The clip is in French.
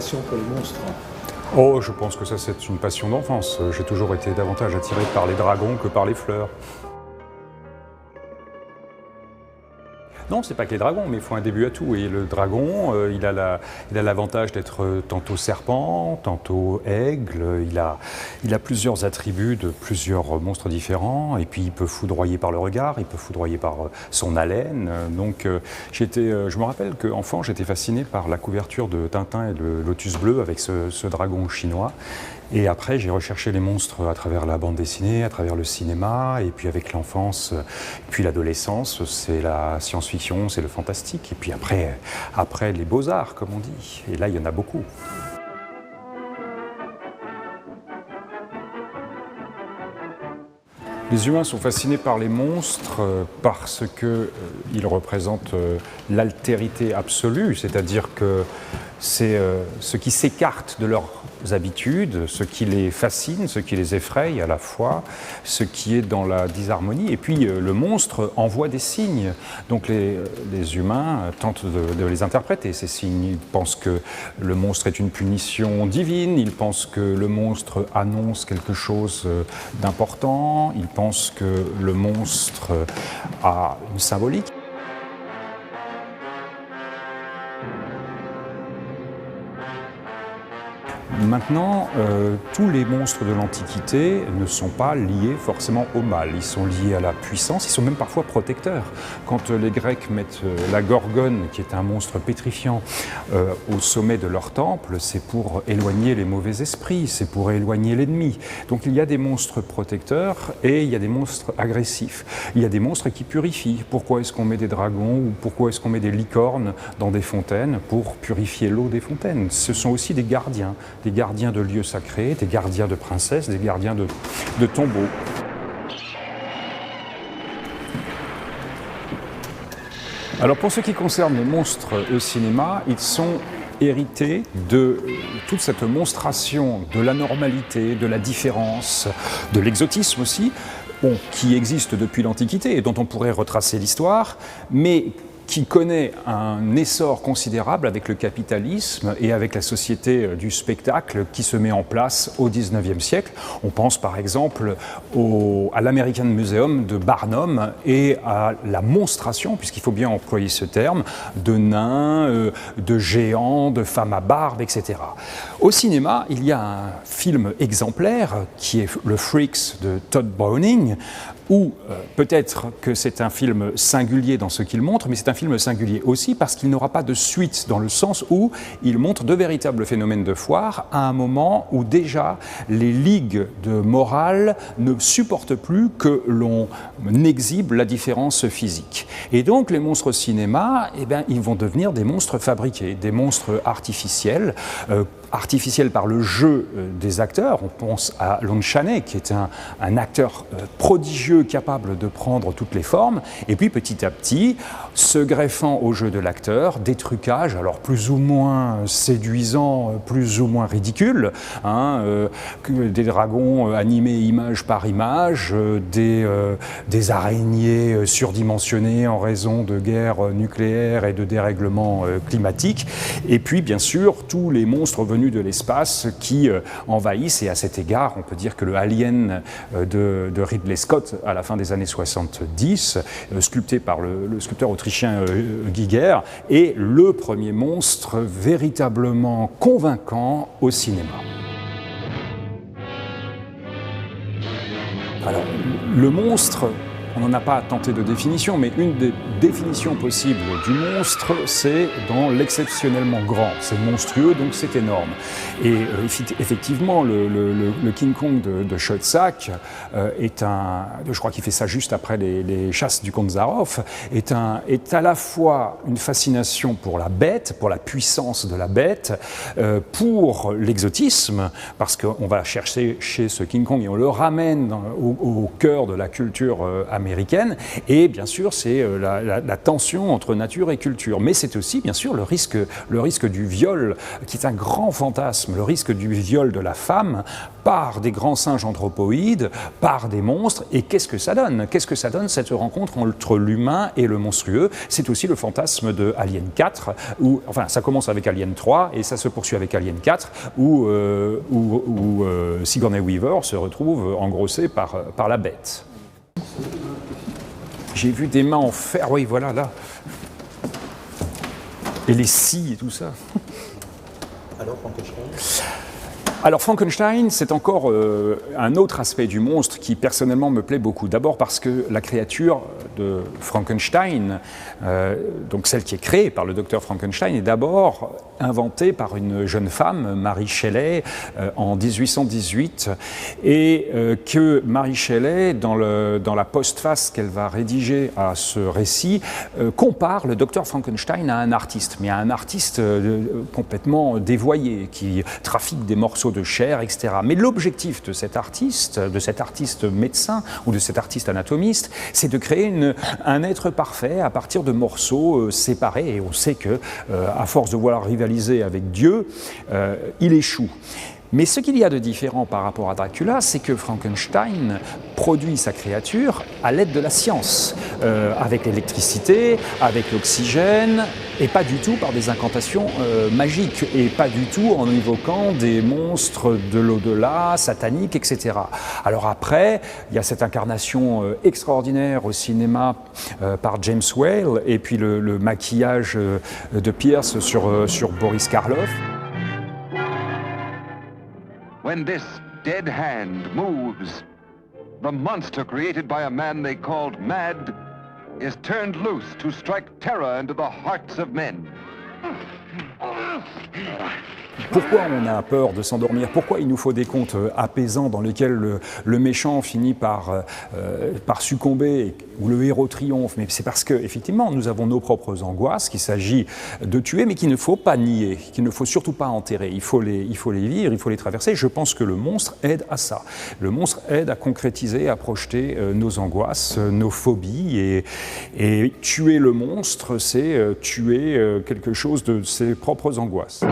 passion pour les monstres? Oh, je pense que ça c'est une passion d'enfance. J'ai toujours été davantage attiré par les dragons que par les fleurs. Non, c'est pas que les dragons, mais il faut un début à tout. Et le dragon, il a l'avantage d'être tantôt serpent, tantôt aigle. Il a plusieurs attributs de plusieurs monstres différents. Et puis il peut foudroyer par le regard, il peut foudroyer par son haleine. Donc je me rappelle qu'enfant, j'étais fasciné par la couverture de Tintin et le Lotus Bleu avec ce dragon chinois. Et après, j'ai recherché les monstres à travers la bande dessinée, à travers le cinéma, et puis avec l'enfance, puis l'adolescence, c'est la science-fiction, c'est le fantastique, et puis après les beaux-arts, comme on dit. Et là, il y en a beaucoup. Les humains sont fascinés par les monstres parce qu'ils représentent l'altérité absolue, c'est-à-dire que c'est ce qui s'écarte de leurs habitudes, ce qui les fascine, ce qui les effraie à la fois, ce qui est dans la disharmonie. Et puis le monstre envoie des signes. Donc les humains tentent de les interpréter, ces signes. Ils pensent que le monstre est une punition divine, ils pensent que le monstre annonce quelque chose d'important, ils pensent que le monstre a une symbolique. Maintenant, tous les monstres de l'Antiquité ne sont pas liés forcément au mal. Ils sont liés à la puissance, ils sont même parfois protecteurs. Quand les Grecs mettent la Gorgone, qui est un monstre pétrifiant, au sommet de leur temple, c'est pour éloigner les mauvais esprits, c'est pour éloigner l'ennemi. Donc il y a des monstres protecteurs et il y a des monstres agressifs. Il y a des monstres qui purifient. Pourquoi est-ce qu'on met des dragons ou pourquoi est-ce qu'on met des licornes dans des fontaines? Pour purifier l'eau des fontaines. Ce sont aussi des gardiens de lieux sacrés, des gardiens de princesses, des gardiens de tombeaux. Alors pour ce qui concerne les monstres au cinéma, ils sont hérités de toute cette monstration de l'anormalité, de la différence, de l'exotisme aussi, qui existe depuis l'Antiquité et dont on pourrait retracer l'histoire, mais qui connaît un essor considérable avec le capitalisme et avec la société du spectacle qui se met en place au XIXe siècle. On pense par exemple à l'American Museum de Barnum et à la monstration, puisqu'il faut bien employer ce terme, de nains, de géants, de femmes à barbe, etc. Au cinéma, il y a un film exemplaire qui est le Freaks de Todd Browning, où peut-être que c'est un film singulier dans ce qu'il montre, mais c'est un film singulier aussi parce qu'il n'aura pas de suite, dans le sens où il montre de véritables phénomènes de foire à un moment où déjà les ligues de morale ne supportent plus que l'on exhibe la différence physique. Et donc les monstres au cinéma, eh bien, ils vont devenir des monstres fabriqués, des monstres artificiels, artificielle par le jeu des acteurs. On pense à Lon Chaney, qui est un acteur prodigieux, capable de prendre toutes les formes. Et puis petit à petit, se greffant au jeu de l'acteur, des trucages, alors plus ou moins séduisants, plus ou moins ridicules, des dragons animés image par image, des araignées surdimensionnées en raison de guerres nucléaires et de dérèglements climatiques. Et puis bien sûr, tous les monstres venus de l'espace qui envahissent, et à cet égard, on peut dire que le Alien de Ridley Scott à la fin des années 70, sculpté par le sculpteur autrichien Giger, est le premier monstre véritablement convaincant au cinéma. Alors, le monstre, on n'en a pas tenté de définition, mais une des définitions possibles du monstre, c'est dans l'exceptionnellement grand. C'est monstrueux, donc c'est énorme. Et effectivement, le King Kong de Schoedsack je crois qu'il fait ça juste après les chasses du comte Zaroff, est à la fois une fascination pour la bête, pour la puissance de la bête, pour l'exotisme, parce qu'on va chercher chez ce King Kong et on le ramène au cœur de la culture américaine, américaine. Et bien sûr, c'est la tension entre nature et culture. Mais c'est aussi, bien sûr, le risque du viol, qui est un grand fantasme, le risque du viol de la femme par des grands singes anthropoïdes, par des monstres. Et qu'est-ce que ça donne? Qu'est-ce que ça donne, cette rencontre entre l'humain et le monstrueux? C'est aussi le fantasme de Alien 4, où, enfin, ça commence avec Alien 3 et ça se poursuit avec Alien 4, où Sigourney Weaver se retrouve engrossée par la bête. J'ai vu des mains en fer, oui, voilà, là. Et les scies et tout ça. Alors, Frankenstein ? Alors Frankenstein, c'est encore un autre aspect du monstre qui personnellement me plaît beaucoup. D'abord parce que la créature de Frankenstein, donc celle qui est créée par le docteur Frankenstein, est d'abord inventée par une jeune femme, Mary Shelley, en 1818, et que Mary Shelley, dans la postface qu'elle va rédiger à ce récit, compare le docteur Frankenstein à un artiste, mais à un artiste complètement dévoyé, qui trafique des morceaux de chair, etc. Mais l'objectif de cet artiste médecin ou de cet artiste anatomiste, c'est de créer un être parfait à partir de morceaux séparés. Et on sait que, à force de vouloir rivaliser avec Dieu, il échoue. Mais ce qu'il y a de différent par rapport à Dracula, c'est que Frankenstein produit sa créature à l'aide de la science, avec l'électricité, avec l'oxygène, et pas du tout par des incantations magiques, et pas du tout en évoquant des monstres de l'au-delà, sataniques, etc. Alors après, il y a cette incarnation extraordinaire au cinéma par James Whale, et puis le maquillage de Pierce sur Boris Karloff. When this dead hand moves, the monster created by a man they called Mad is turned loose to strike terror into the hearts of men. Pourquoi on a peur de s'endormir? Pourquoi il nous faut des contes apaisants dans lesquels le méchant finit par succomber ou le héros triomphe? Mais c'est parce que, effectivement, nous avons nos propres angoisses qu'il s'agit de tuer, mais qu'il ne faut pas nier, qu'il ne faut surtout pas enterrer. Il faut les vivre, il faut les traverser. Je pense que le monstre aide à ça. Le monstre aide à concrétiser, à projeter nos angoisses, nos phobies. Et tuer le monstre, c'est tuer quelque chose de ses propres angoisses.